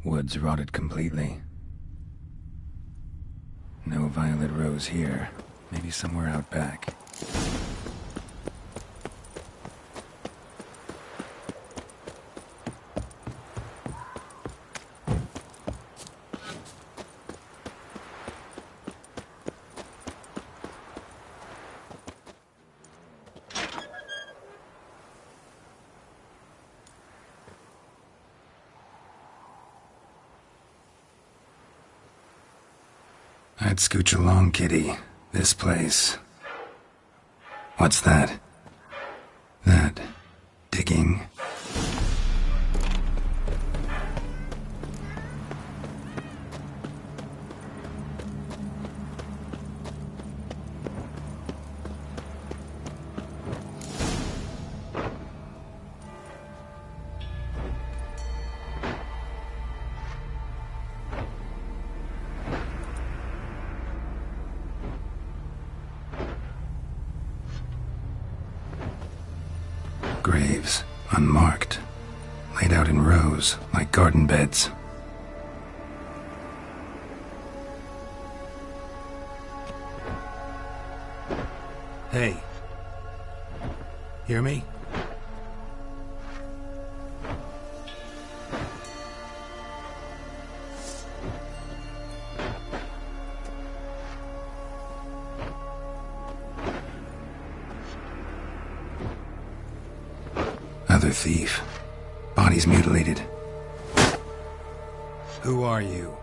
Woods rotted completely. No violet rose here. Maybe somewhere out back. I'd scooch along, kitty. This place. What's that? That... digging? Graves, unmarked, laid out in rows, like garden beds. Hey. Hear me? Another thief. Bodies mutilated. Who are you?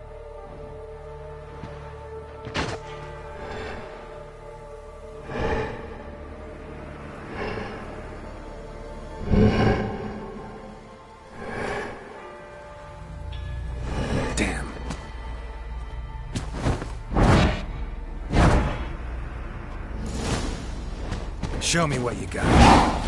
Damn. Show me what you got.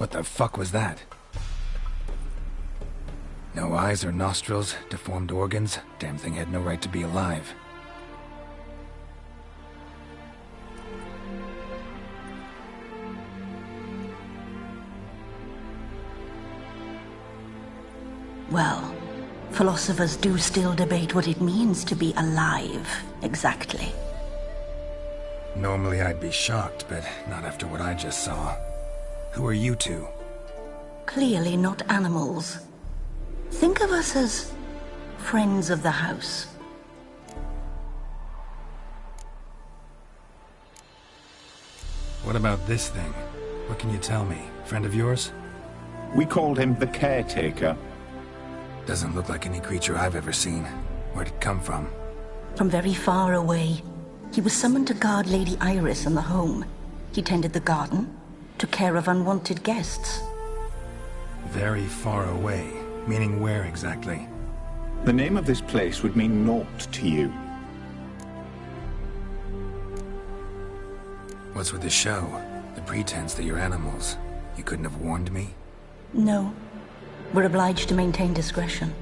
What the fuck was that? No eyes or nostrils, deformed organs. Damn thing had no right to be alive. Well, philosophers do still debate what it means to be alive, exactly. Normally I'd be shocked, but not after what I just saw. Who are you two? Clearly not animals. Think of us as friends of the house. What about this thing? What can you tell me? Friend of yours? We called him the Caretaker. Doesn't look like any creature I've ever seen. Where'd it come from? From very far away. He was summoned to guard Lady Iris and the home. He tended the garden, took care of unwanted guests. Very far away. Meaning where exactly? The name of this place would mean naught to you. What's with the show? The pretense that you're animals. You couldn't have warned me? No. We're obliged to maintain discretion.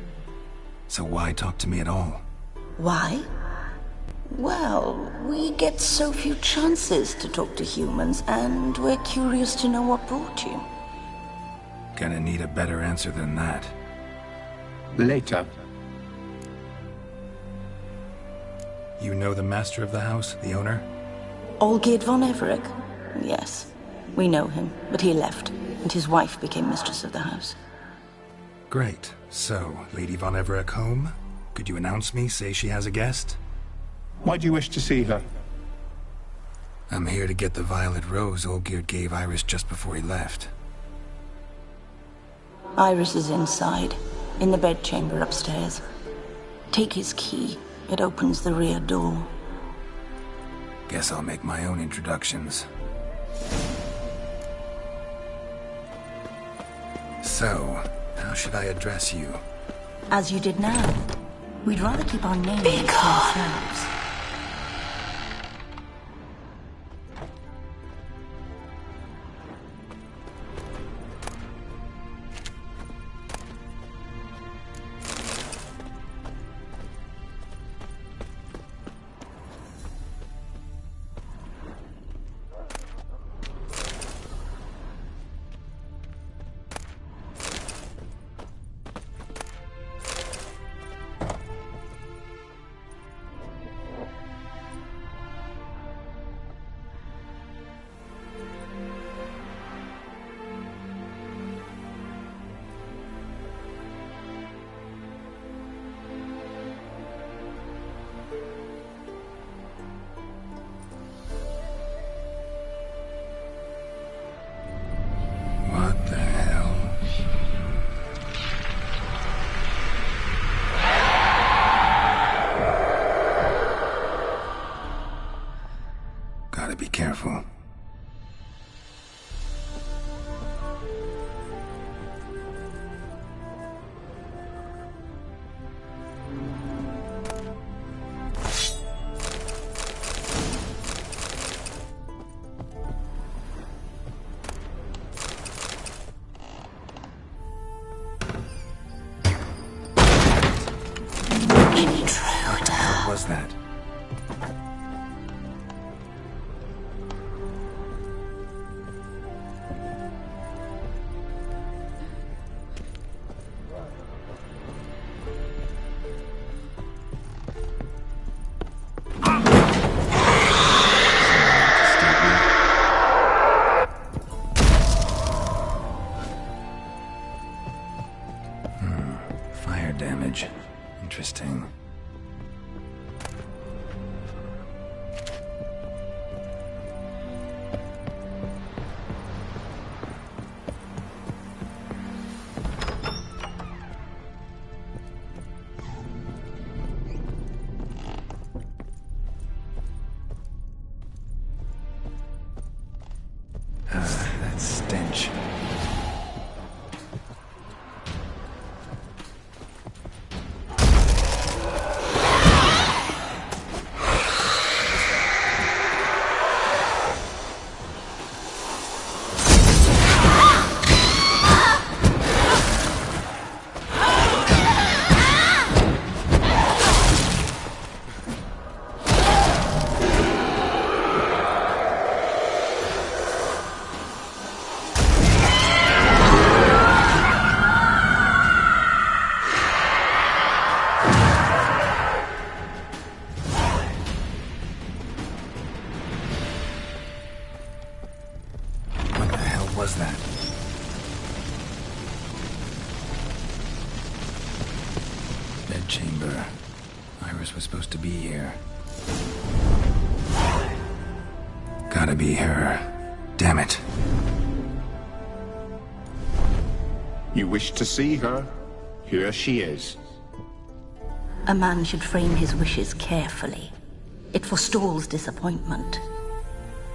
So why talk to me at all? Why? Well, we get so few chances to talk to humans, and we're curious to know what brought you. Gonna need a better answer than that. Later. You know the master of the house, the owner? Olgierd von Everec? Yes. We know him, but he left, and his wife became mistress of the house. Great. So, Lady von Everec home? Could you announce me, say she has a guest? Why do you wish to see her? I'm here to get the violet rose Olgierd gave Iris just before he left. Iris is inside, in the bedchamber upstairs. Take his key. It opens the rear door. Guess I'll make my own introductions. So, how should I address you? As you did now. We'd rather keep our names to ourselves. What the hell? Gotta be careful. What the hell was that? Fire damage. Interesting. That stench. What the hell was that? Bedchamber. Iris was supposed to be here. Gotta be her. Damn it. You wish to see her? Here she is. A man should frame his wishes carefully. It forestalls disappointment.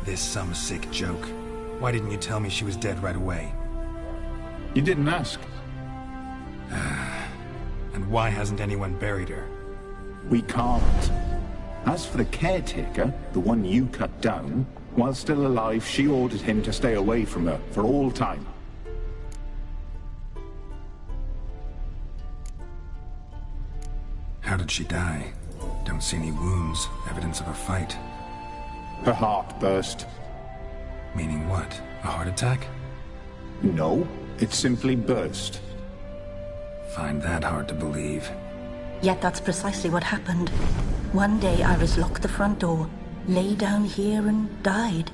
This some sick joke. Why didn't you tell me she was dead right away? You didn't ask. And why hasn't anyone buried her? We can't. As for the caretaker, the one you cut down, while still alive, she ordered him to stay away from her for all time. How did she die? Don't see any wounds, evidence of a fight. Her heart burst. Meaning what? A heart attack? No, it simply burst. Find that hard to believe. Yet that's precisely what happened. One day Iris locked the front door, lay down here and died.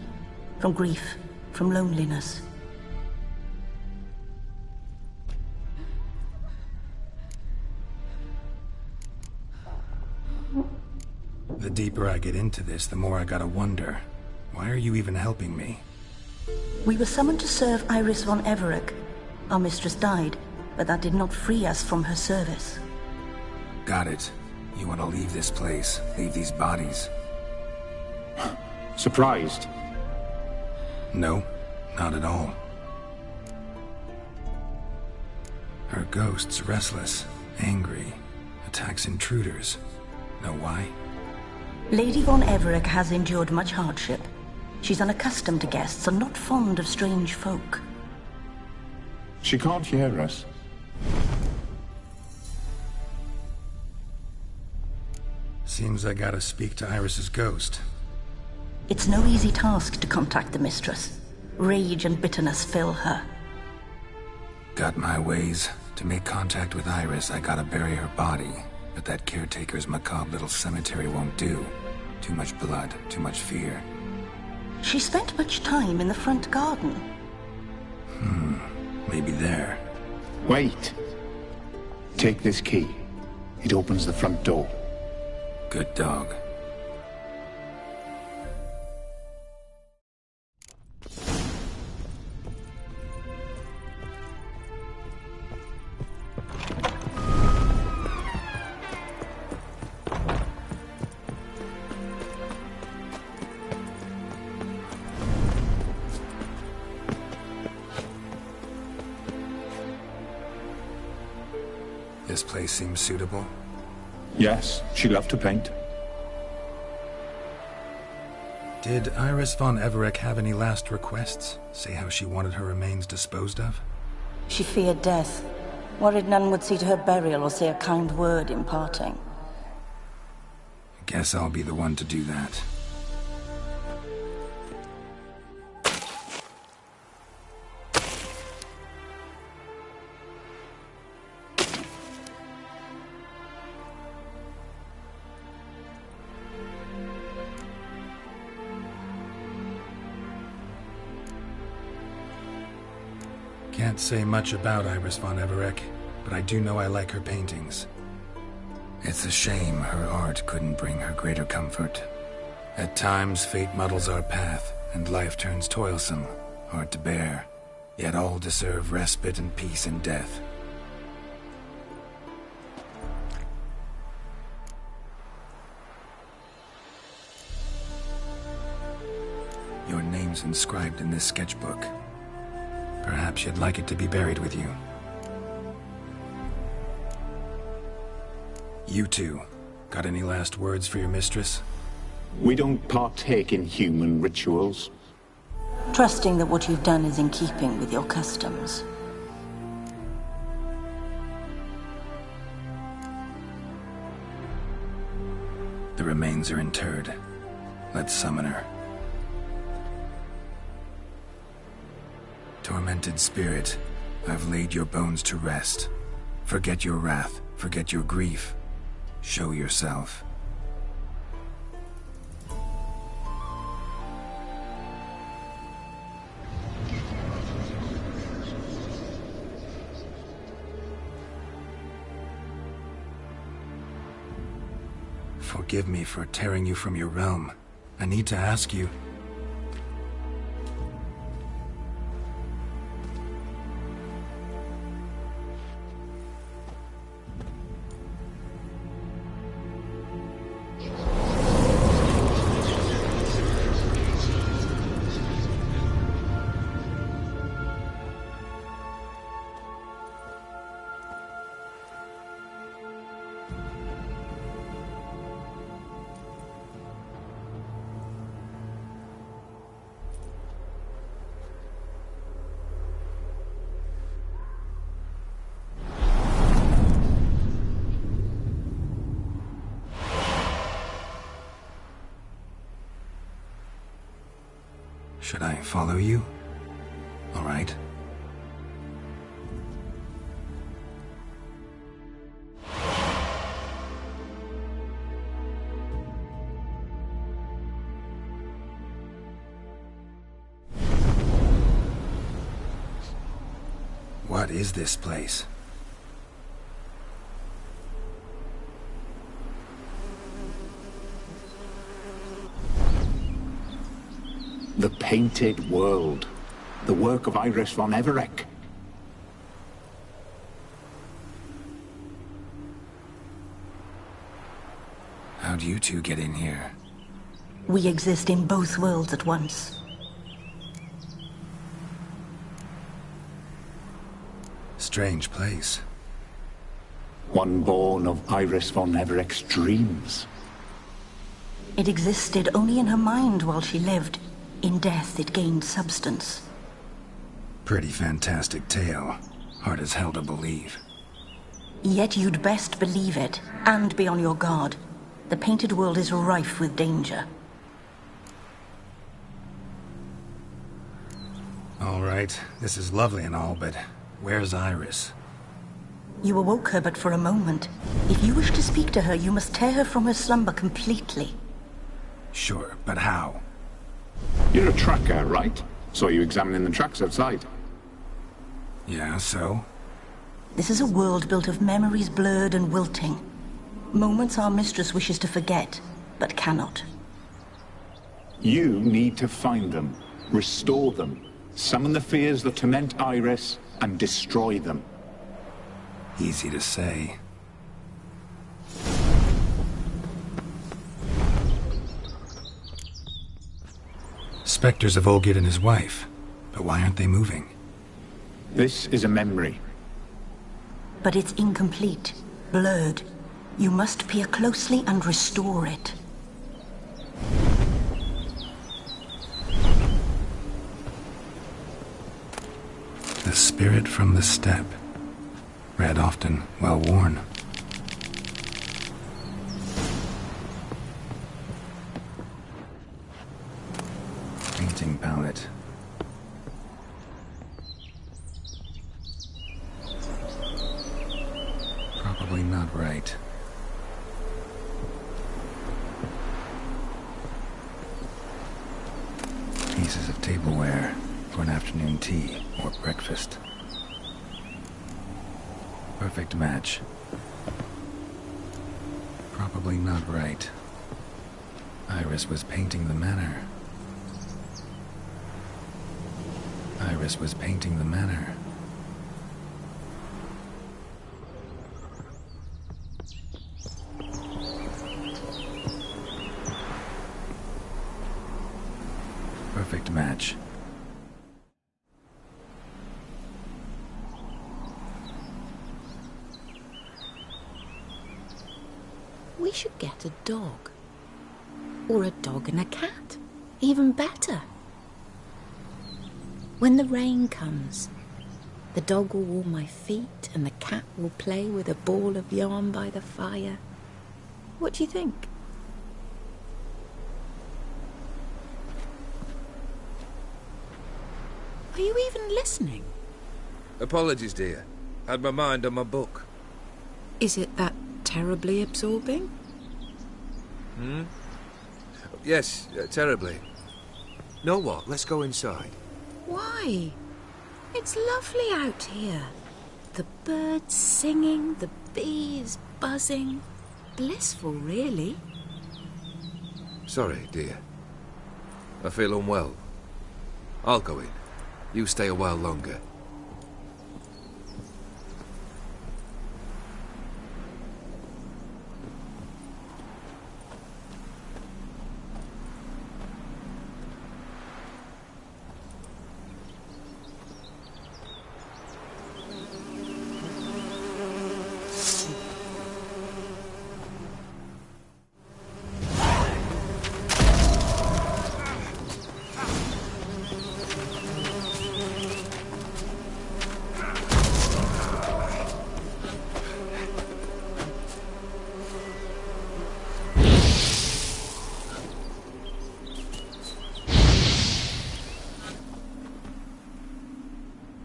From grief, from loneliness. The deeper I get into this, the more I gotta wonder. Why are you even helping me? We were summoned to serve Iris von Everec. Our mistress died, but that did not free us from her service. Got it. You want to leave this place, leave these bodies? Surprised? No, not at all. Her ghost's restless, angry, attacks intruders. Know why? Lady von Everec has endured much hardship. She's unaccustomed to guests and not fond of strange folk. She can't hear us. Seems I gotta speak to Iris's ghost. It's no easy task to contact the mistress. Rage and bitterness fill her. Got my ways. To make contact with Iris, I gotta bury her body. But that caretaker's macabre little cemetery won't do. Too much blood, too much fear. She spent much time in the front garden. Maybe there. Wait. Take this key. It opens the front door. Good dog. This place seems suitable. Yes, she loved to paint. Did Iris von Everec have any last requests? Say how she wanted her remains disposed of? She feared death. Worried none would see to her burial or say a kind word in parting. Guess I'll be the one to do that. Can't say much about Iris von Everec, but I do know I like her paintings. It's a shame her art couldn't bring her greater comfort. At times, fate muddles our path, and life turns toilsome, hard to bear. Yet all deserve respite and peace in death. Your name's inscribed in this sketchbook. Perhaps you'd like it to be buried with you. You two, got any last words for your mistress? We don't partake in human rituals. Trusting that what you've done is in keeping with your customs. The remains are interred. Let's summon her. Tormented spirit, I've laid your bones to rest. Forget your wrath, forget your grief. Show yourself. Forgive me for tearing you from your realm. I need to ask you. Should I follow you? All right. What is this place? The Painted World. The work of Iris von Everec. How'd you two get in here? We exist in both worlds at once. Strange place. One born of Iris von Everec's dreams. It existed only in her mind while she lived. In death, it gained substance. Pretty fantastic tale. Hard as hell to believe. Yet you'd best believe it, and be on your guard. The Painted World is rife with danger. All right, this is lovely and all, but where's Iris? You awoke her but for a moment. If you wish to speak to her, you must tear her from her slumber completely. Sure, but how? You're a tracker, right? Saw you examining the tracks outside. Yeah, so? This is a world built of memories blurred and wilting. Moments our mistress wishes to forget, but cannot. You need to find them, restore them, summon the fears that torment Iris, and destroy them. Easy to say. Spectres of Olgierd and his wife. But why aren't they moving? This is a memory. But it's incomplete, blurred. You must peer closely and restore it. The spirit from the steppe. Read often, well worn. Painting palette. Probably not right. Pieces of tableware for an afternoon tea or breakfast. Perfect match. Probably not right. Iris was painting the manor. Iris was painting the manor. Perfect match. We should get a dog. Or a dog and a cat. Even better. When the rain comes, the dog will warm my feet and the cat will play with a ball of yarn by the fire. What do you think? Are you even listening? Apologies, dear. Had my mind on my book. Is it that terribly absorbing? Yes, terribly. Know what? Let's go inside. Why? It's lovely out here. The birds singing, the bees buzzing. Blissful, really. Sorry, dear. I feel unwell. I'll go in. You stay a while longer.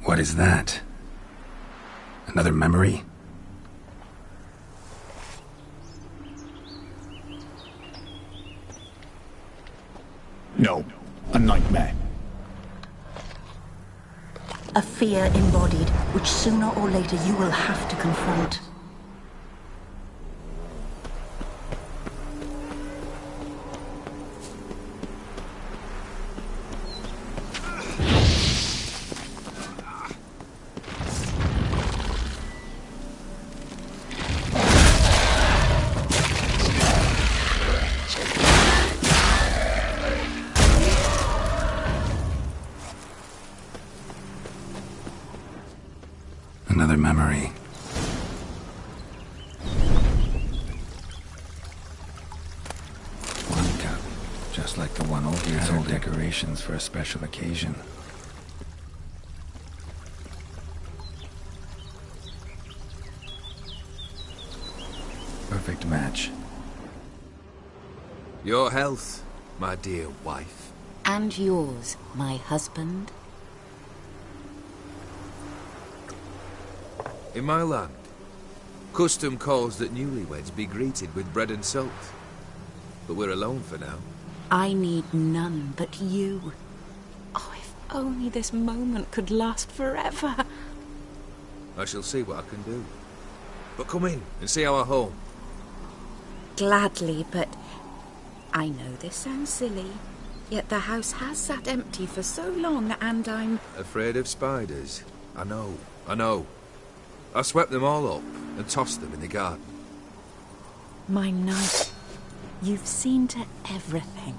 What is that? Another memory? No, a nightmare. A fear embodied, which sooner or later you will have to confront. Another memory. One cup, just like the one old year's old decorations for a special occasion. Perfect match. Your health, my dear wife. And yours, my husband. In my land, custom calls that newlyweds be greeted with bread and salt. But we're alone for now. I need none but you. Oh, if only this moment could last forever. I shall see what I can do. But come in and see our home. Gladly, but I know this sounds silly, yet the house has sat empty for so long, and I'm... Afraid of spiders? I know. I swept them all up and tossed them in the garden. My knight, you've seen to everything.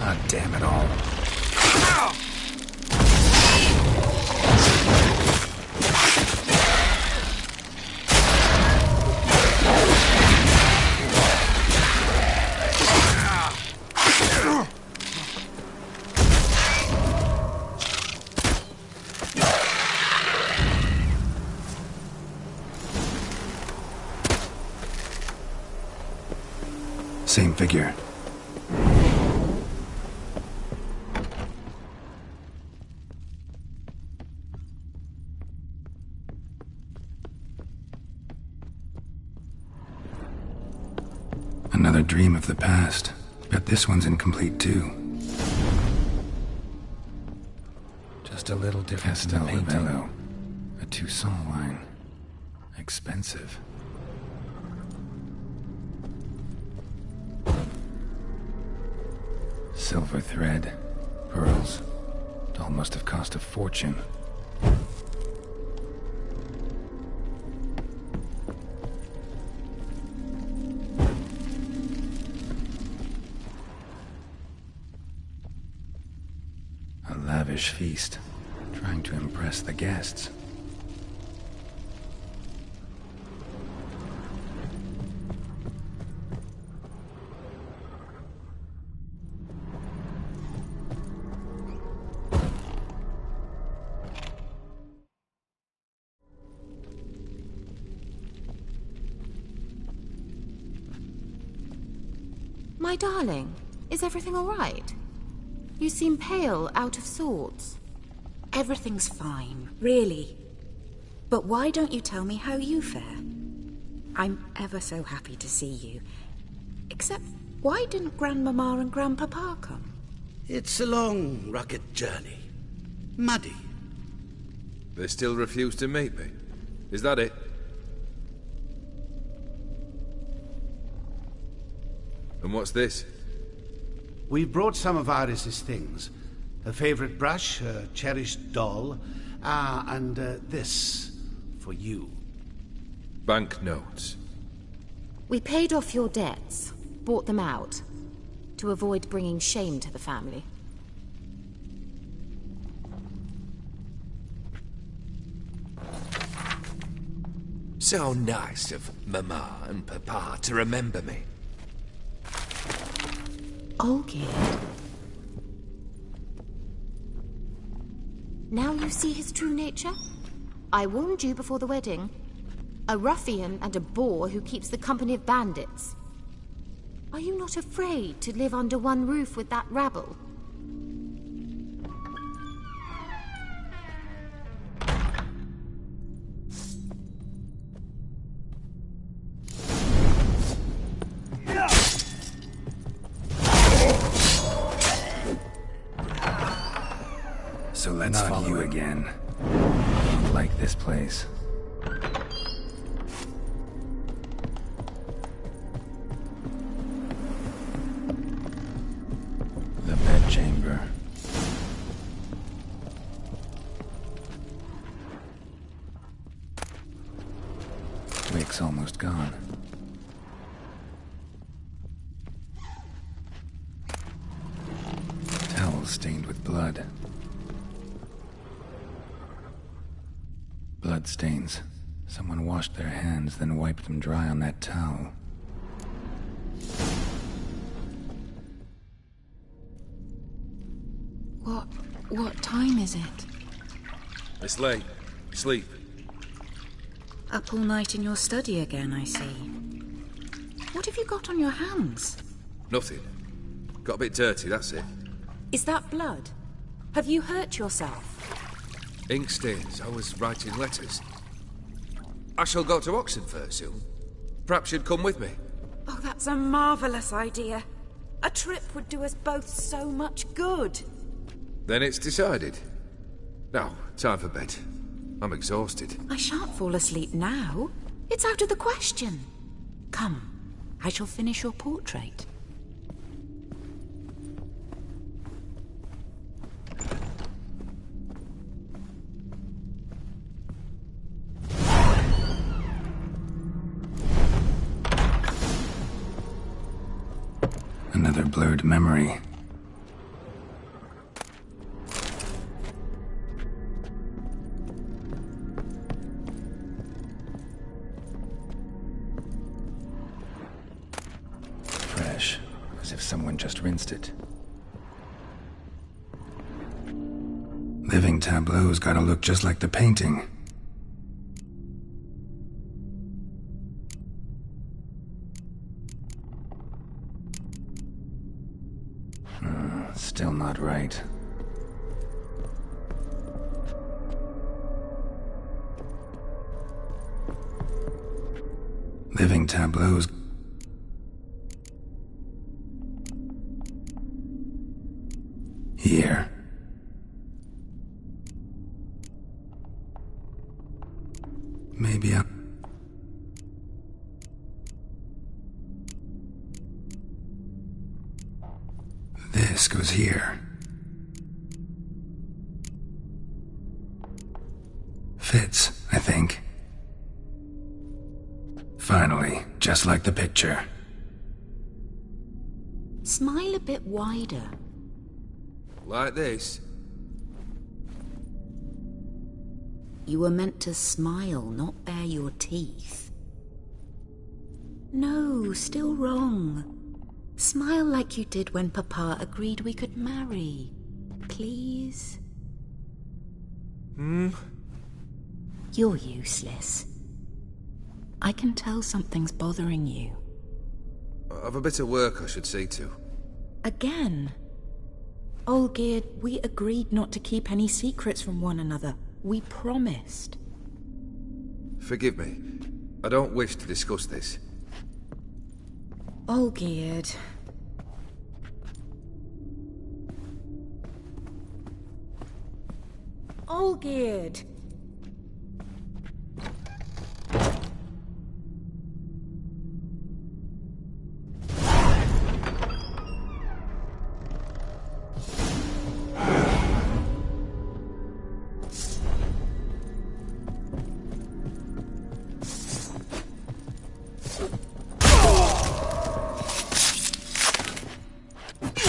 Ah, damn it all. Same figure. Another dream of the past. Bet this one's incomplete too. Just a little different than the painting. A Toussaint wine. Expensive. Silver thread, pearls. Doll must have cost a fortune. A lavish feast, trying to impress the guests. My darling, is everything all right? You seem pale, out of sorts. Everything's fine, really. But why don't you tell me how you fare? I'm ever so happy to see you. Except, why didn't Grandmama and Grandpapa come? It's a long, rugged journey. Muddy. They still refuse to meet me. Is that it? And what's this? We brought some of Iris's things. Her favorite brush, her cherished doll, and this for you. Banknotes. We paid off your debts, bought them out, to avoid bringing shame to the family. So nice of Mama and Papa to remember me. Olgierd. Now you see his true nature? I warned you before the wedding. A ruffian and a boor who keeps the company of bandits. Are you not afraid to live under one roof with that rabble? Let's Not follow you him. again. I don't like this place. The bedchamber. Wick's almost gone. Towel stained with blood. Blood stains. Someone washed their hands, then wiped them dry on that towel. What time is it? It's late. Sleep. Up all night in your study again, I see. What have you got on your hands? Nothing. Got a bit dirty, that's it. Is that blood? Have you hurt yourself? Ink stains. I was writing letters. I shall go to Oxenfurt soon. Perhaps you'd come with me. Oh, that's a marvellous idea. A trip would do us both so much good. Then it's decided. Now, time for bed. I'm exhausted. I shan't fall asleep now. It's out of the question. Come, I shall finish your portrait. Another blurred memory. Fresh, as if someone just rinsed it. Living tableau's gotta look just like the painting. Still not right. Living tableaus. Here. Maybe I... This goes here. Fits, I think. Finally, just like the picture. Smile a bit wider. Like this? You were meant to smile, not bare your teeth. No, still wrong. Smile like you did when Papa agreed we could marry. Please? You're useless. I can tell something's bothering you. I've a bit of work I should see to. Again? Olgierd, we agreed not to keep any secrets from one another. We promised. Forgive me. I don't wish to discuss this. Olgierd. Olgierd!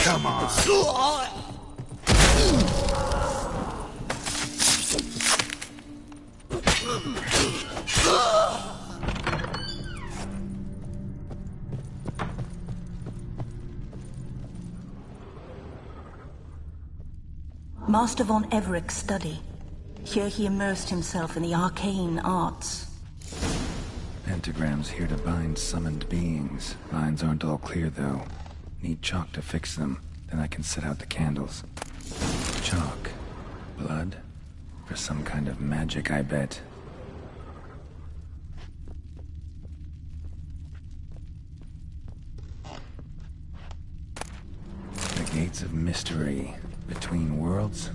Come on. Master von Everek's study. Here he immersed himself in the arcane arts. Pentagrams here to bind summoned beings. Lines aren't all clear, though. Need chalk to fix them, then I can set out the candles. Chalk. Blood? For some kind of magic, I bet. The gates of mystery. Between worlds?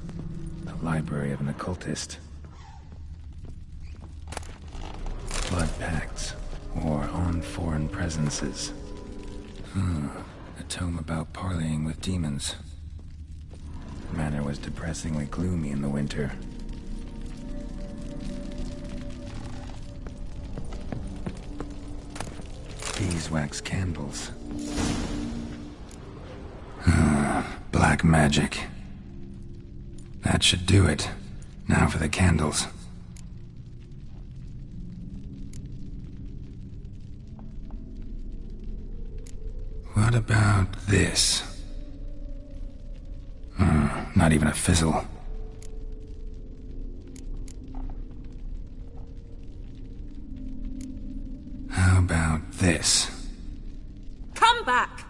The library of an occultist. Blood pacts, or on foreign presences. A tome about parleying with demons. The manor was depressingly gloomy in the winter. Beeswax candles. Black magic. That should do it. Now for the candles. What about this? Not even a fizzle. How about this? Come back!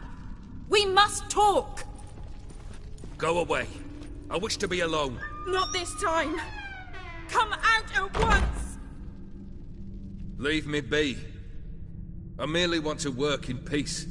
We must talk! Go away. I wish to be alone. Not this time! Come out at once! Leave me be. I merely want to work in peace.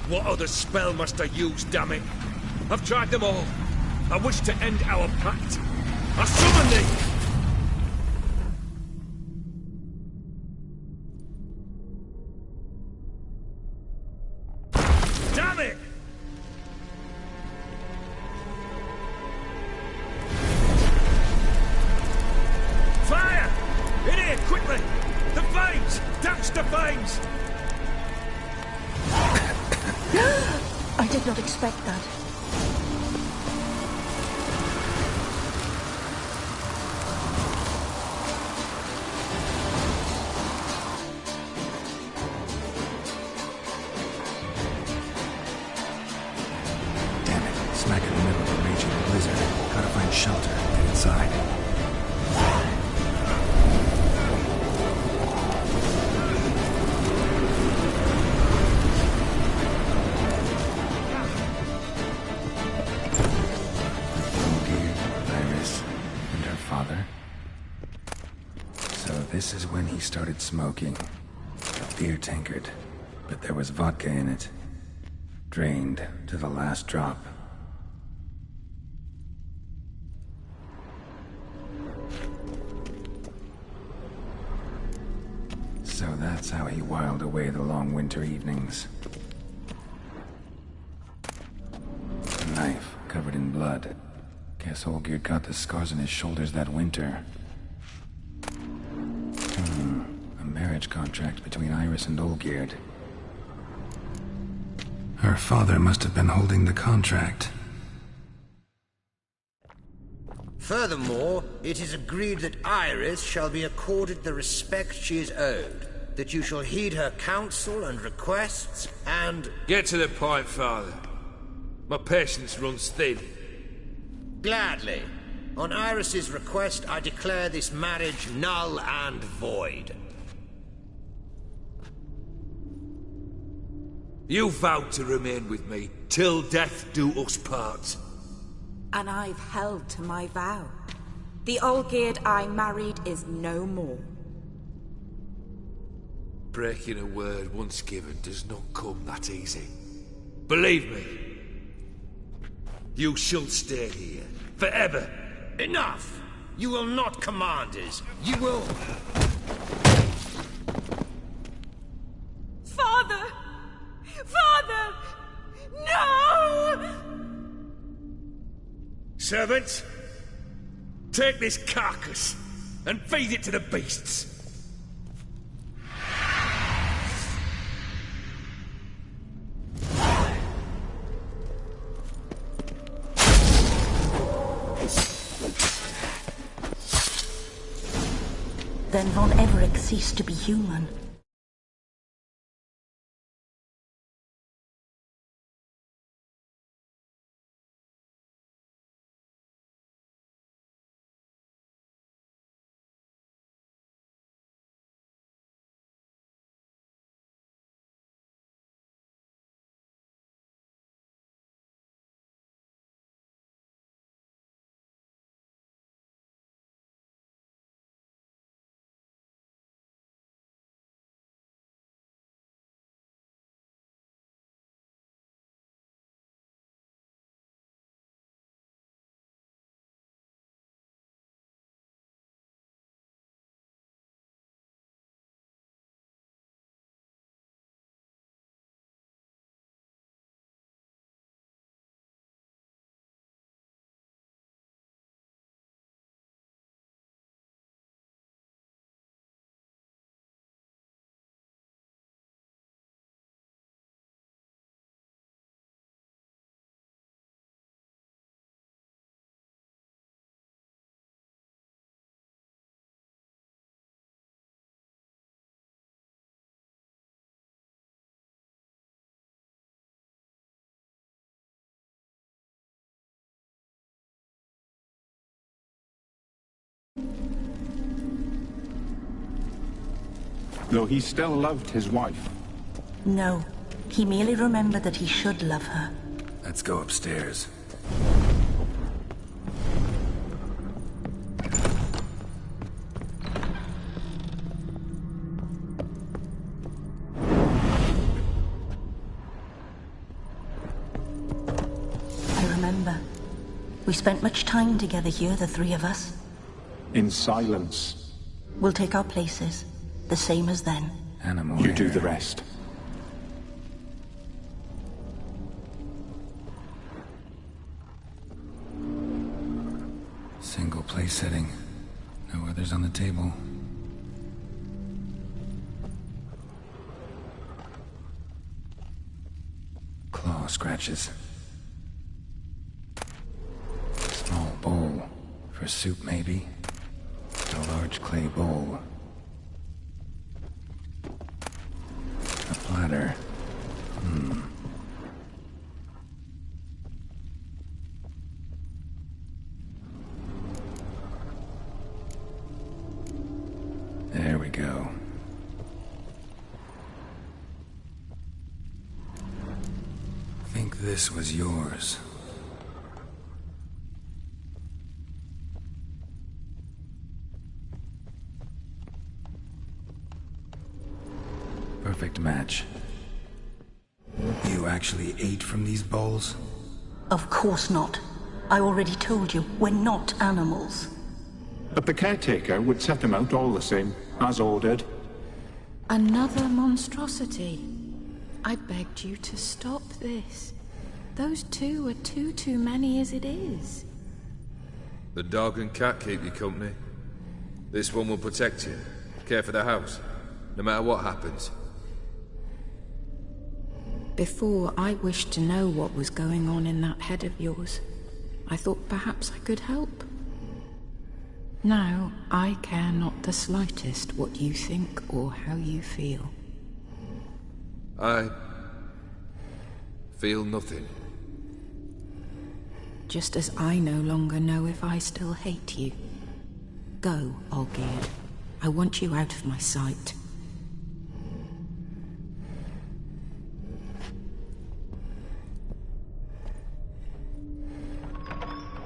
What other spell must I use, damn it? I've tried them all. I wish to end our pact. I summon thee! Damn it! Fire! In here, quickly! The flames! Douse the flames! I did not expect that. Damn it, smack in the middle of a raging blizzard. Gotta find shelter and get inside. This is when he started smoking. A beer tankard, but there was vodka in it. Drained to the last drop. So that's how he whiled away the long winter evenings. A knife covered in blood. Guess Olgierd got the scars on his shoulders that winter. A marriage contract between Iris and Olgierd. Her father must have been holding the contract. Furthermore, it is agreed that Iris shall be accorded the respect she is owed, that you shall heed her counsel and requests, and... Get to the point, Father. My patience runs thin. Gladly. On Iris's request, I declare this marriage null and void. You vowed to remain with me till death do us part. And I've held to my vow. The Olgierd I married is no more. Breaking a word once given does not come that easy. Believe me. You shall stay here, forever. Enough! You will not command us. You will... Father! Father! No! Servants, take this carcass and feed it to the beasts. Then Von Everec ceased to be human. Though he still loved his wife. No, he merely remembered that he should love her. Let's go upstairs. I remember. We spent much time together here, the three of us. In silence. We'll take our places, the same as then. Animal You do hair. the rest. Single place setting. No others on the table. Claw scratches. Small bowl. For soup, maybe? A large clay bowl. A platter. There we go. Think this was yours. Perfect match. You actually ate from these bowls? Of course not. I already told you, we're not animals. But the caretaker would set them out all the same, as ordered. Another monstrosity. I begged you to stop this. Those two are too many as it is. The dog and cat keep you company. This one will protect you, care for the house, no matter what happens. Before, I wished to know what was going on in that head of yours. I thought perhaps I could help. Now, I care not the slightest what you think or how you feel. I feel nothing. Just as I no longer know if I still hate you. Go, Olgierd. I want you out of my sight.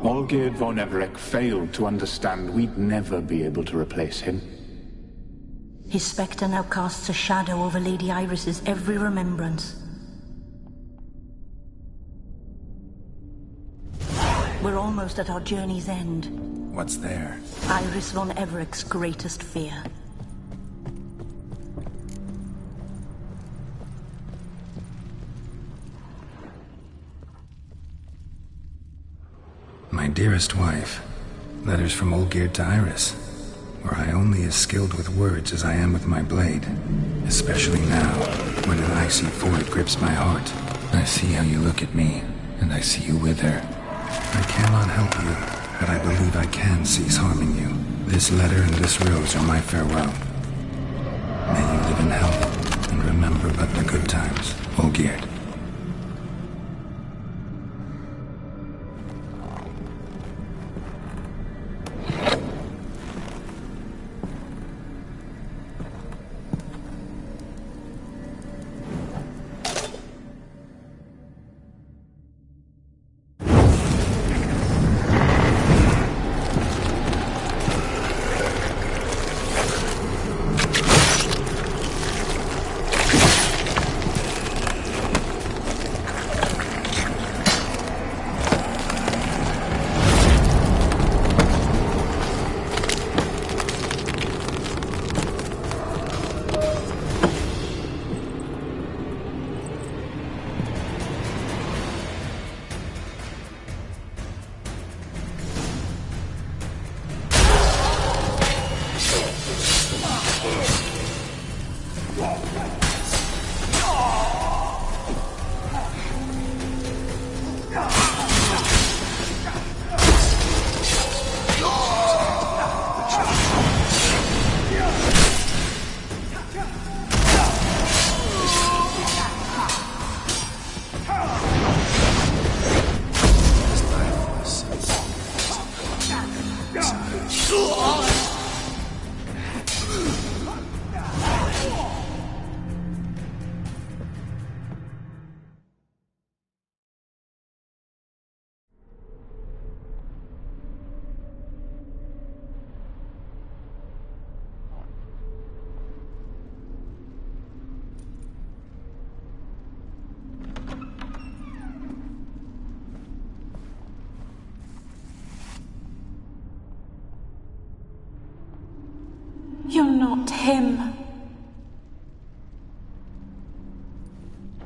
Olgierd von Everec failed to understand we'd never be able to replace him. His spectre now casts a shadow over Lady Iris's every remembrance. We're almost at our journey's end. What's there? Iris von Everec's greatest fear. My dearest wife. Letters from Olgierd to Iris. where I only as skilled with words as I am with my blade. Especially now, when an icy void grips my heart. I see how you look at me, and I see you wither. I cannot help you, but I believe I can cease harming you. This letter and this rose are my farewell. May you live in health, and remember but the good times, Olgierd. You're not him.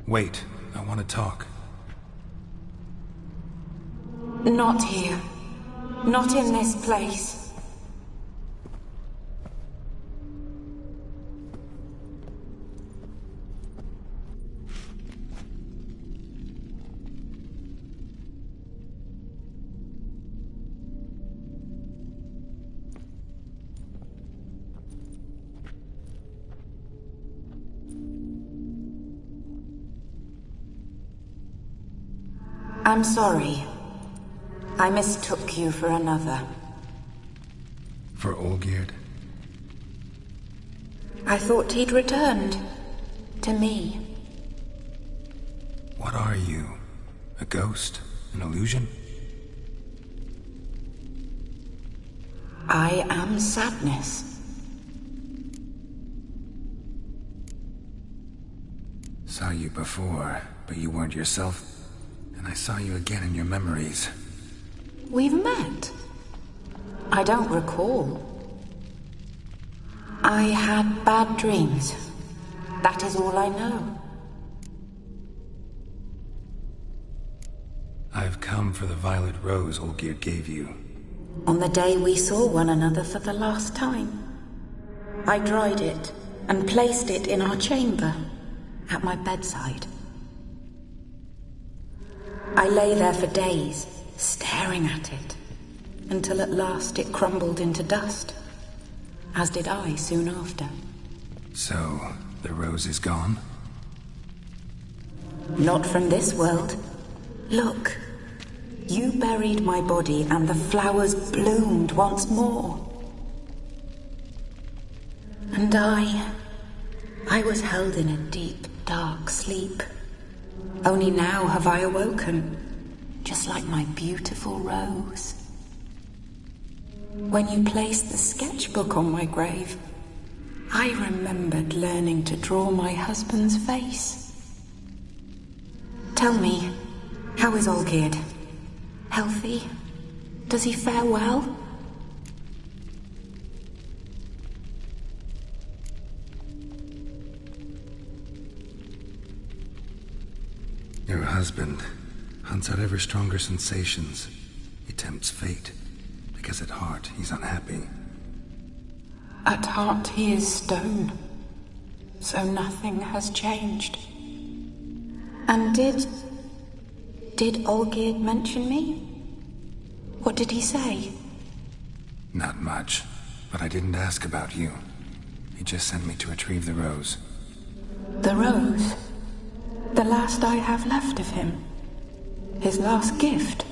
Wait, I want to talk. Not here. Not in this place. I'm sorry. I mistook you for another. For Olgierd? I thought he'd returned. To me. What are you? A ghost? An illusion? I am sadness. Saw you before, but you weren't yourself. And I saw you again in your memories. We've met? I don't recall. I had bad dreams. That is all I know. I've come for the violet rose Olgierd gave you. On the day we saw one another for the last time, I dried it and placed it in our chamber, at my bedside. I lay there for days, staring at it, until at last it crumbled into dust, as did I soon after. So, the rose is gone? Not from this world. Look, you buried my body and the flowers bloomed once more. And I was held in a deep, dark sleep. Only now have I awoken, just like my beautiful rose. When you placed the sketchbook on my grave, I remembered learning to draw my husband's face. Tell me, how is Olgierd? Healthy? Does he fare well? Your husband hunts out ever stronger sensations. He tempts fate, because at heart he's unhappy. At heart he is stone, so nothing has changed. And did Olgierd mention me? What did he say? Not much, but I didn't ask about you. He just sent me to retrieve the rose. The rose? The last I have left of him? His last gift?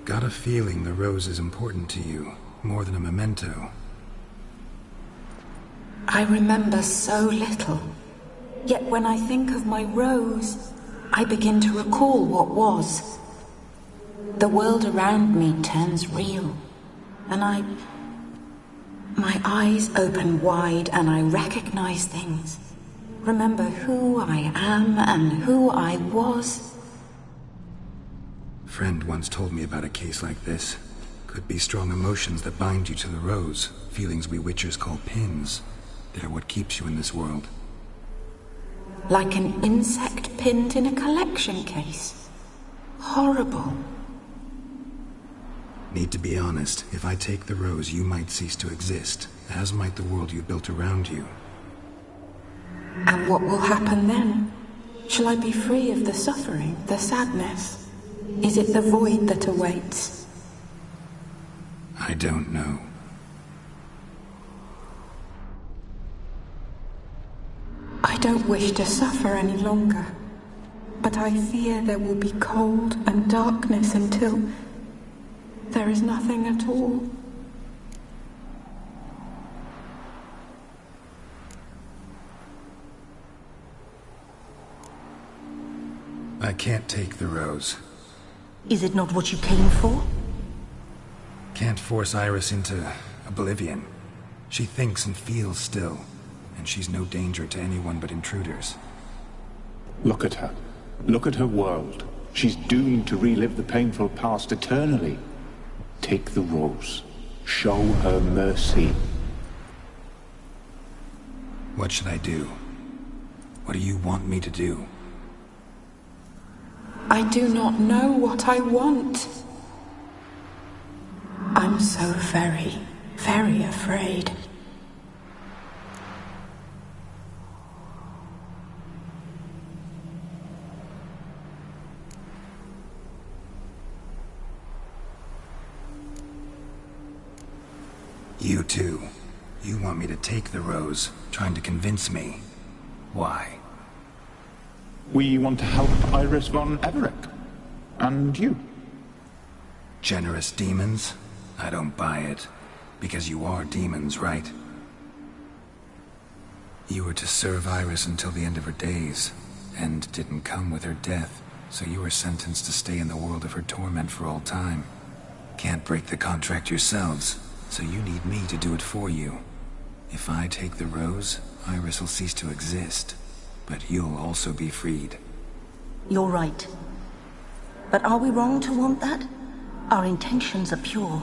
Got a feeling the rose is important to you, more than a memento. I remember so little. Yet when I think of my rose, I begin to recall what was. The world around me turns real, and my eyes open wide and I recognize things. Remember who I am and who I was. Friend once told me about a case like this. Could be strong emotions that bind you to the rose, feelings we witchers call pins. They're what keeps you in this world. Like an insect pinned in a collection case. Horrible. Need to be honest, if I take the rose, you might cease to exist, as might the world you built around you. And what will happen then? Shall I be free of the suffering, the sadness? Is it the void that awaits? I don't know. I don't wish to suffer any longer, but I fear there will be cold and darkness until there is nothing at all. I can't take the rose. Is it not what you came for? Can't force Iris into oblivion. She thinks and feels still, and she's no danger to anyone but intruders. Look at her. Look at her world. She's doomed to relive the painful past eternally. Take the rose. Show her mercy. What should I do? What do you want me to do? I do not know what I want. I'm so very, very afraid. You too. You want me to take the rose, trying to convince me. Why? We want to help Iris von Everec. And you. Generous demons? I don't buy it. Because you are demons, right? You were to serve Iris until the end of her days. End didn't come with her death, so you were sentenced to stay in the world of her torment for all time. Can't break the contract yourselves, so you need me to do it for you. If I take the rose, Iris will cease to exist. But you'll also be freed. You're right. But are we wrong to want that? Our intentions are pure.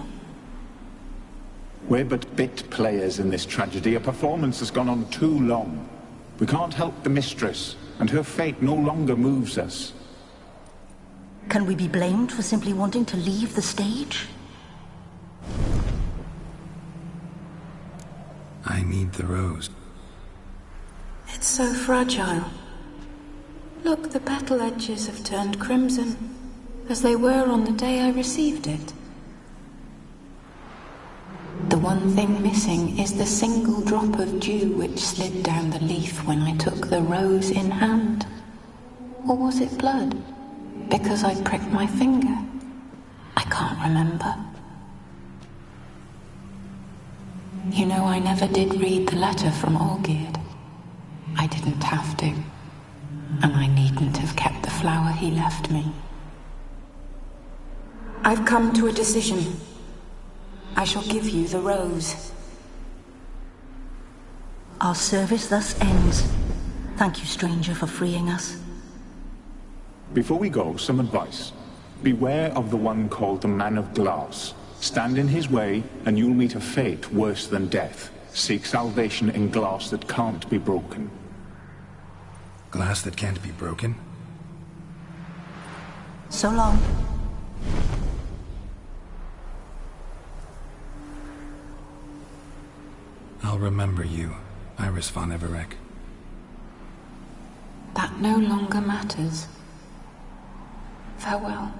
We're but bit players in this tragedy. A performance has gone on too long. We can't help the mistress, and her fate no longer moves us. Can we be blamed for simply wanting to leave the stage? I need the rose. It's so fragile. Look, the petal edges have turned crimson, as they were on the day I received it. The one thing missing is the single drop of dew which slid down the leaf when I took the rose in hand. Or was it blood? Because I pricked my finger. I can't remember. You know, I never did read the letter from Olgierd. I didn't have to. And I needn't have kept the flower he left me. I've come to a decision. I shall give you the rose. Our service thus ends. Thank you, stranger, for freeing us. Before we go, some advice. Beware of the one called the Man of Glass. Stand in his way, and you'll meet a fate worse than death. Seek salvation in glass that can't be broken. Glass that can't be broken? So long. I'll remember you, Iris von Everec. That no longer matters. Farewell.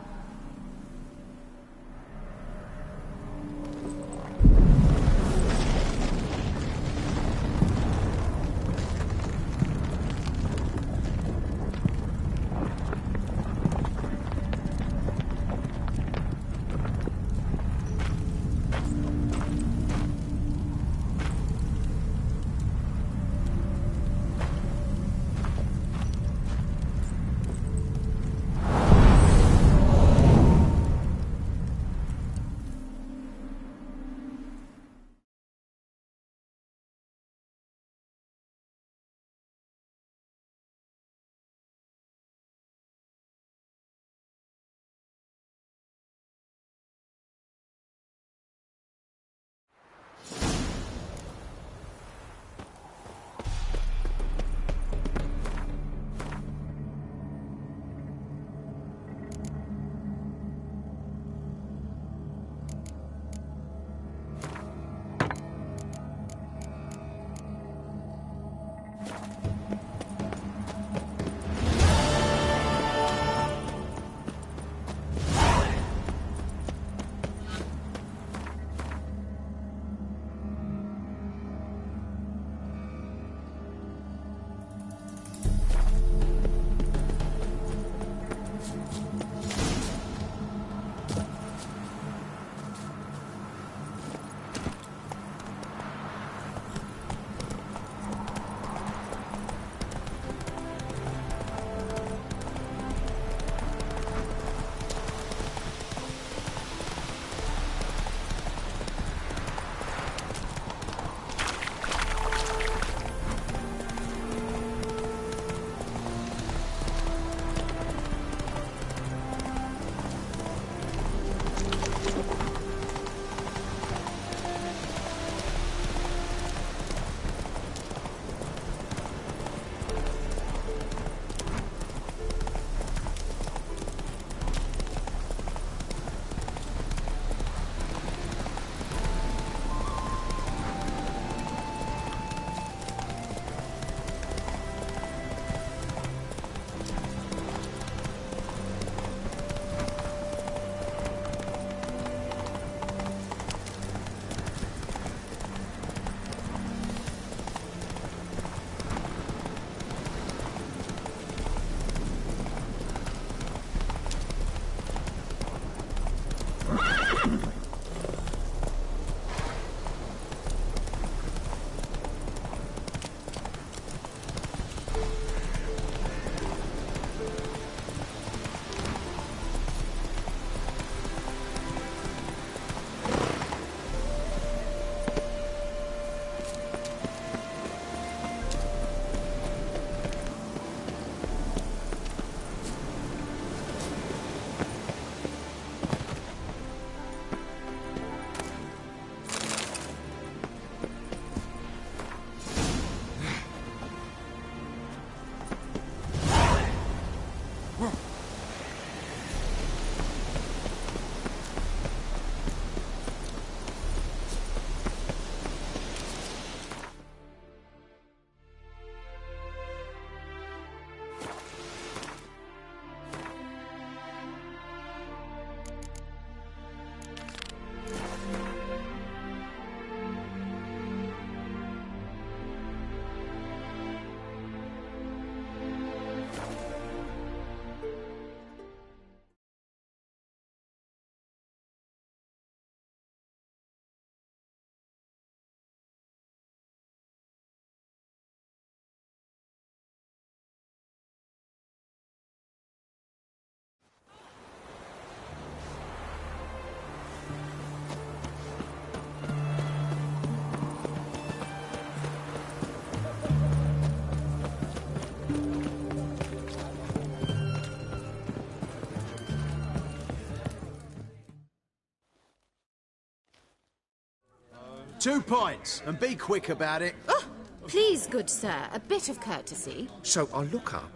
2 points, and be quick about it. Oh, please, good sir, a bit of courtesy. So I look up,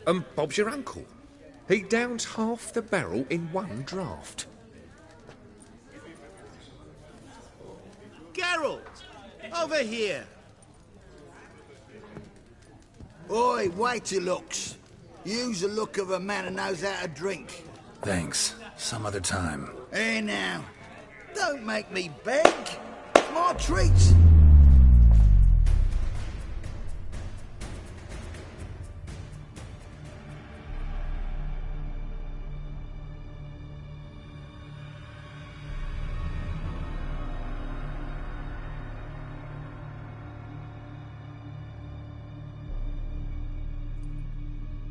and Bob's your uncle. He downs half the barrel in one draught. Geralt! Over here! Oi, wait your looks. Use the look of a man who knows how to drink. Thanks. Some other time. Hey now, don't make me beg. My treat.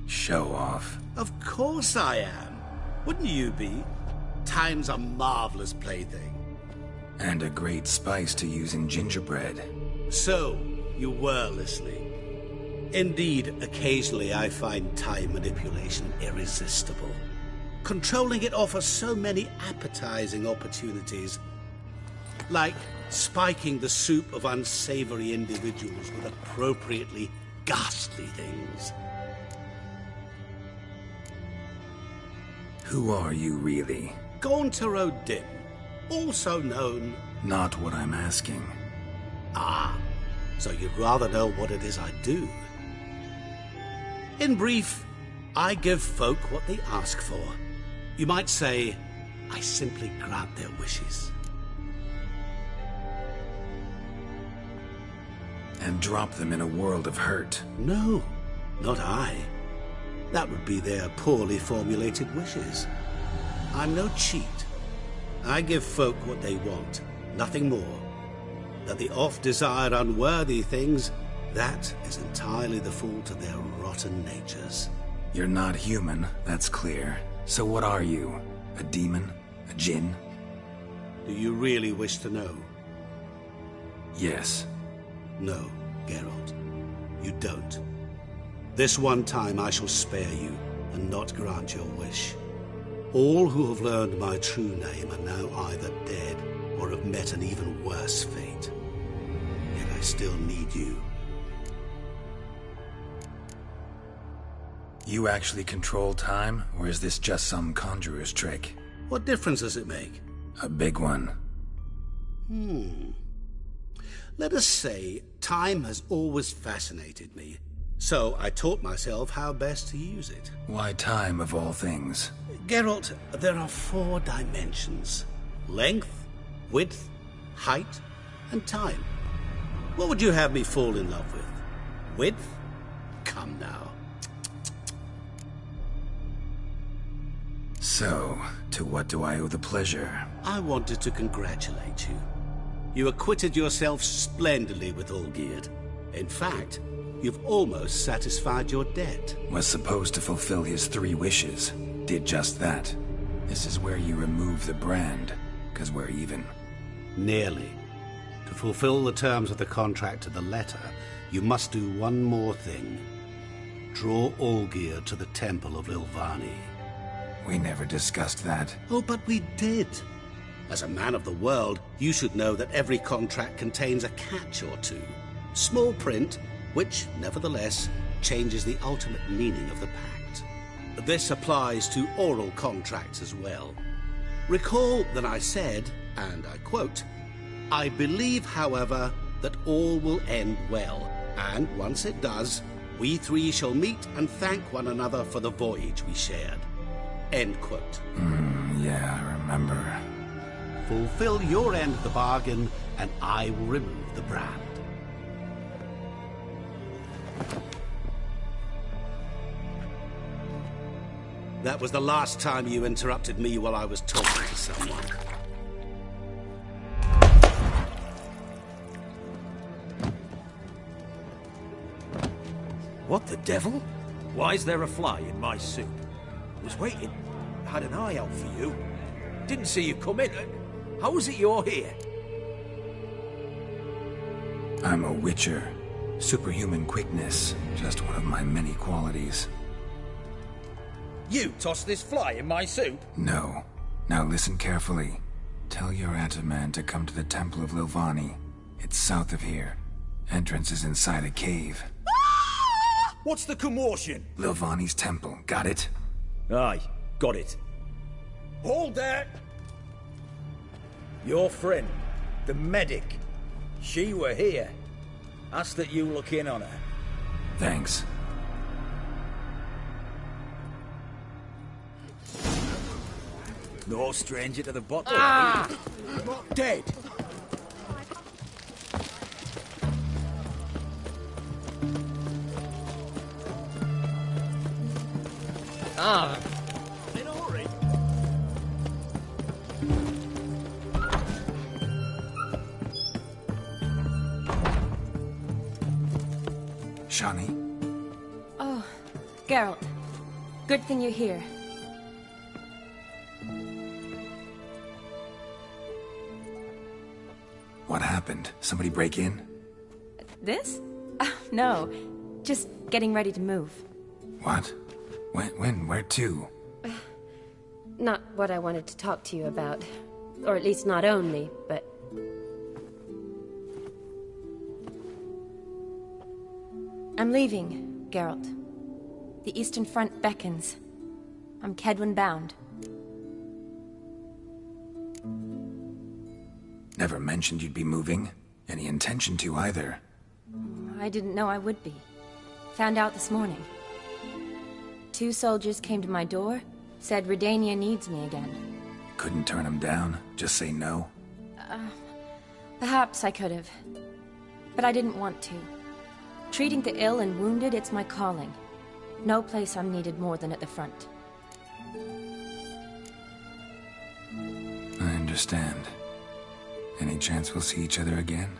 Show off. Of course I am. Wouldn't you be? Time's a marvelous plaything. And a great spice to use in gingerbread. So, you were listening. Indeed, occasionally I find time manipulation irresistible. Controlling it offers so many appetizing opportunities. Like spiking the soup of unsavory individuals with appropriately ghastly things. Who are you, really? Gaunter O'Dim, also known... Not what I'm asking. Ah, so you'd rather know what it is I do. In brief, I give folk what they ask for. You might say, I simply grant their wishes. And drop them in a world of hurt. No, not I. That would be their poorly formulated wishes. I'm no cheat. I give folk what they want, nothing more. That the oft-desired unworthy things, that is entirely the fault of their rotten natures. You're not human, that's clear. So what are you? A demon? A djinn? Do you really wish to know? Yes. No, Geralt. You don't. This one time I shall spare you, and not grant your wish. All who have learned my true name are now either dead, or have met an even worse fate. Yet I still need you. You actually control time, or is this just some conjurer's trick? What difference does it make? A big one. Let us say, time has always fascinated me. So I taught myself how best to use it. Why time, of all things? Geralt, there are 4 dimensions. Length, width, height, and time. What would you have me fall in love with? Width? Come now. So, to what do I owe the pleasure? I wanted to congratulate you. You acquitted yourself splendidly with Olgierd. In fact, you've almost satisfied your debt. Was supposed to fulfill his 3 wishes. Did just that. This is where you remove the brand, 'cause we're even. Nearly. To fulfill the terms of the contract to the letter, you must do one more thing. Draw Olgierd to the Temple of Lilvani. We never discussed that. Oh, but we did. As a man of the world, you should know that every contract contains a catch or two. Small print, which, nevertheless, changes the ultimate meaning of the pact. This applies to oral contracts as well. Recall that I said, and I quote, "I believe, however, that all will end well, and once it does, we 3 shall meet and thank one another for the voyage we shared." End quote. Yeah, I remember. Fulfill your end of the bargain, and I will remove the brand. That was the last time you interrupted me while I was talking to someone. What the devil? Why is there a fly in my soup? Was waiting. Had an eye out for you. Didn't see you come in. How is it you're here? I'm a witcher. Superhuman quickness. Just one of my many qualities. You tossed this fly in my soup? No. Now listen carefully. Tell your Ataman to come to the Temple of Lilvani. It's south of here. Entrance is inside a cave. What's the commotion? Lilvani's temple. Got it? Aye, got it. Hold there! Your friend, the medic, she were here. Ask that you look in on her. Thanks. No stranger to the bottle. Ah! Not dead. Ah. In a hurry. Shani? Oh, Geralt. Good thing you're here. What happened? Somebody break in? This? No. Just getting ready to move. What? When? Where to? Not what I wanted to talk to you about. Or at least not only, but... I'm leaving, Geralt. The Eastern Front beckons. I'm Kedwen bound. Never mentioned you'd be moving. Any intention to either. I didn't know I would be. Found out this morning. 2 soldiers came to my door, said Redania needs me again. Couldn't turn them down? Just say no? Perhaps I could have. But I didn't want to. Treating the ill and wounded, it's my calling. No place I'm needed more than at the front. I understand. Any chance we'll see each other again?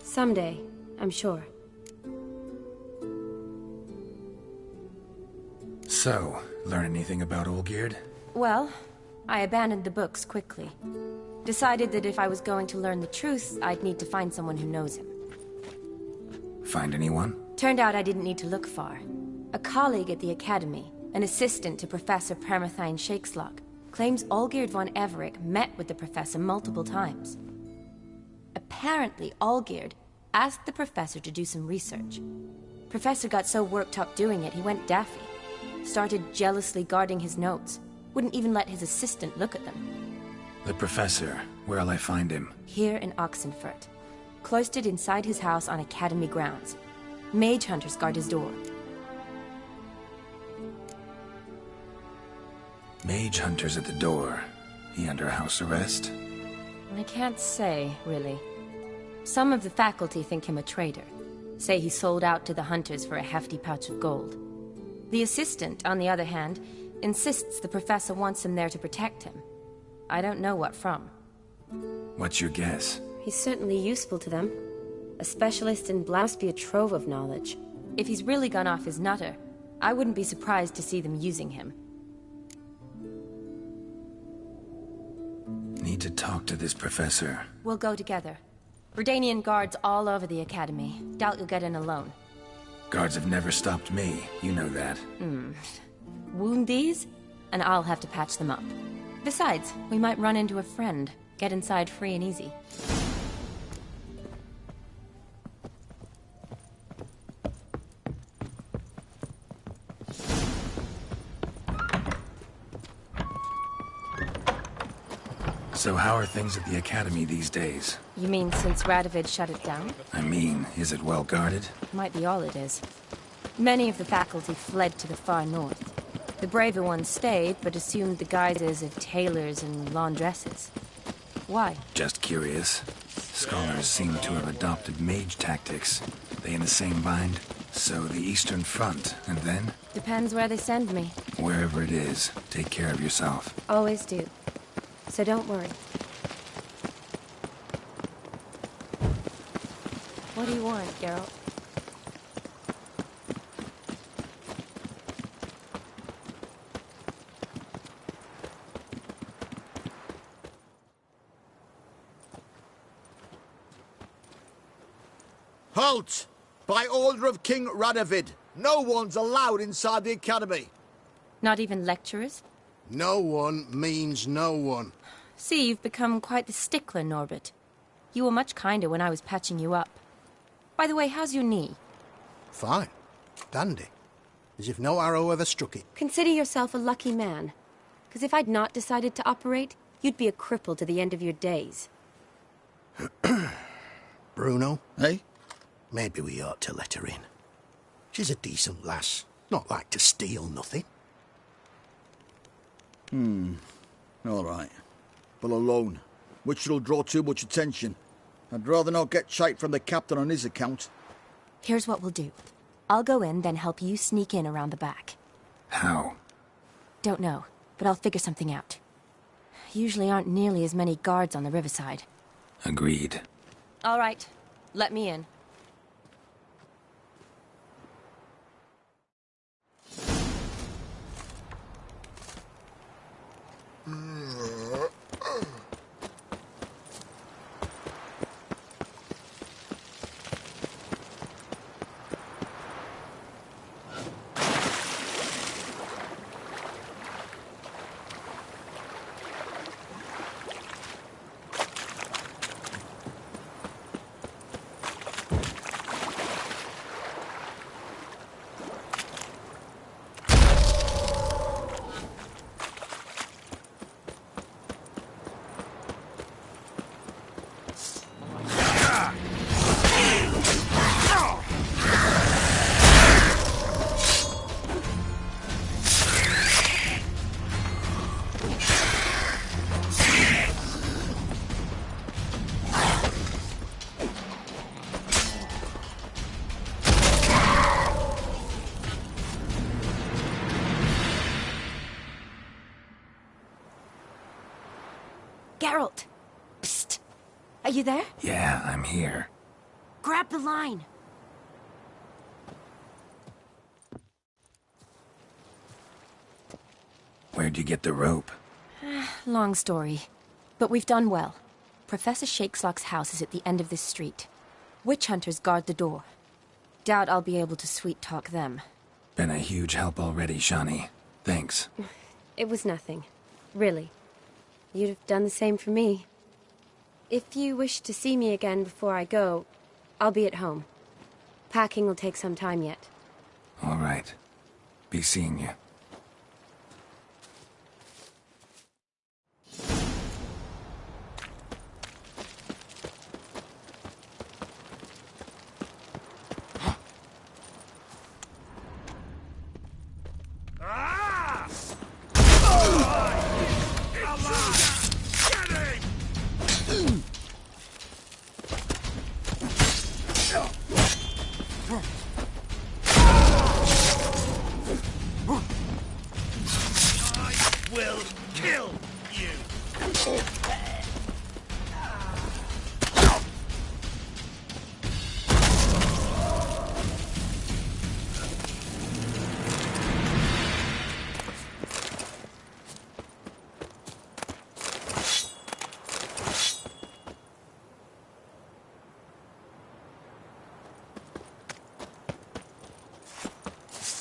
Someday, I'm sure. So, learn anything about Olgierd? Well, I abandoned the books quickly. Decided that if I was going to learn the truth, I'd need to find someone who knows him. Find anyone? Turned out I didn't need to look far. A colleague at the Academy, an assistant to Professor Permathine Shakeslog, claims Olgierd von Everec met with the professor multiple times. Apparently, Olgierd asked the professor to do some research. Professor got so worked up doing it, he went daffy. Started jealously guarding his notes. Wouldn't even let his assistant look at them. The professor. Where'll I find him? Here in Oxenfurt. Cloistered inside his house on Academy grounds. Mage hunters guard his door. Mage hunters at the door. He under house arrest? I can't say, really. Some of the faculty think him a traitor. Say he sold out to the hunters for a hefty pouch of gold. The assistant, on the other hand, insists the professor wants him there to protect him. I don't know what from. What's your guess? He's certainly useful to them. A specialist in must be a trove of knowledge. If he's really gone off his nutter, I wouldn't be surprised to see them using him. Need to talk to this professor. We'll go together. Redanian guards all over the Academy. Doubt you'll get in alone. Guards have never stopped me. You know that. Wound these, and I'll have to patch them up. Besides, we might run into a friend. Get inside free and easy. So how are things at the Academy these days? You mean since Radovid shut it down? I mean, is it well guarded? Might be all it is. Many of the faculty fled to the far north. The braver ones stayed, but assumed the guises of tailors and laundresses. Why? Just curious. Scholars seem to have adopted mage tactics. They in the same bind? So the Eastern Front, and then? Depends where they send me. Wherever it is, take care of yourself. Always do. So don't worry. What do you want, Geralt? Halt! By order of King Radovid, no one's allowed inside the Academy. Not even lecturers? No one means no one. See, you've become quite the stickler, Norbert. You were much kinder when I was patching you up. By the way, how's your knee? Fine. Dandy. As if no arrow ever struck it. Consider yourself a lucky man. Because if I'd not decided to operate, you'd be a cripple to the end of your days. Bruno? Hey? Maybe we ought to let her in. She's a decent lass. Not like to steal nothing. All right. But alone, which will draw too much attention. I'd rather not get shite from the captain on his account. Here's what we'll do. I'll go in, then help you sneak in around the back. How? Don't know, but I'll figure something out. Usually aren't nearly as many guards on the riverside. Agreed. All right. Let me in. Geralt! Psst! Are you there? Yeah, I'm here. Grab the line! Where'd you get the rope? Long story. But we've done well. Professor Shakeslock's house is at the end of this street. Witch hunters guard the door. Doubt I'll be able to sweet-talk them. Been a huge help already, Shani. Thanks. It was nothing. Really. You'd have done the same for me. If you wish to see me again before I go, I'll be at home. Packing will take some time yet. All right. Be seeing you.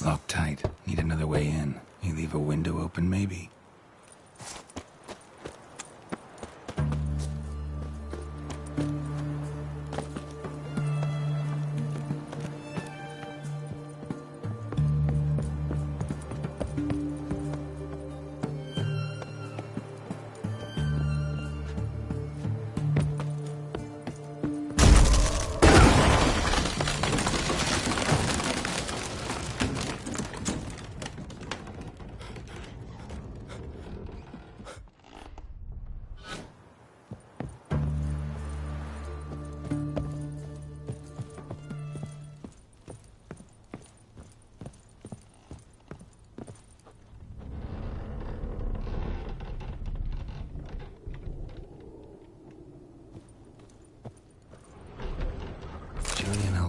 Locked tight. Need another way in. You leave a window open, maybe?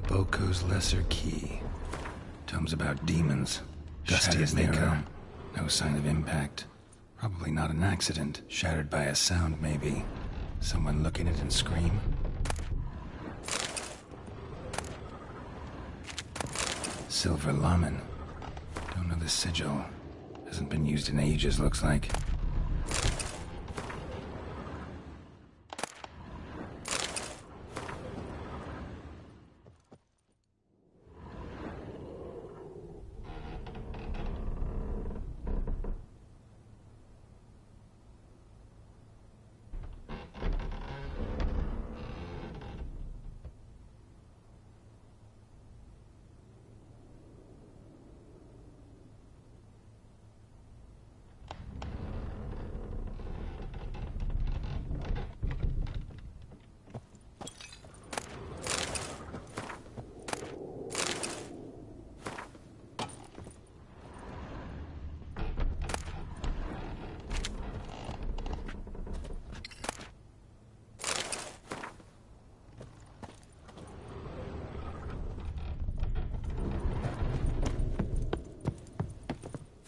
Boko's Lesser Key. Tomes about demons. Dusty as they come. No sign of impact. Probably not an accident. Shattered by a sound, maybe. Someone look in it and scream. Silver Lamen. Don't know the sigil. Hasn't been used in ages, looks like.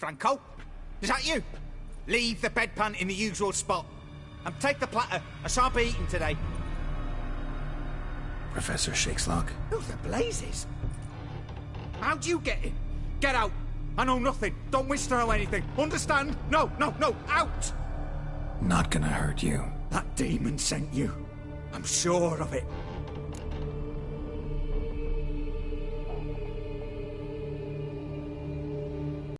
Franco? Is that you? Leave the bedpan in the usual spot. And take the platter. I shan't be eating today. Professor Shakeslock? Who the blazes? How'd you get in? Get out. I know nothing. Don't wish to know anything. Understand? No, no, no. Out! Not gonna hurt you. That demon sent you. I'm sure of it.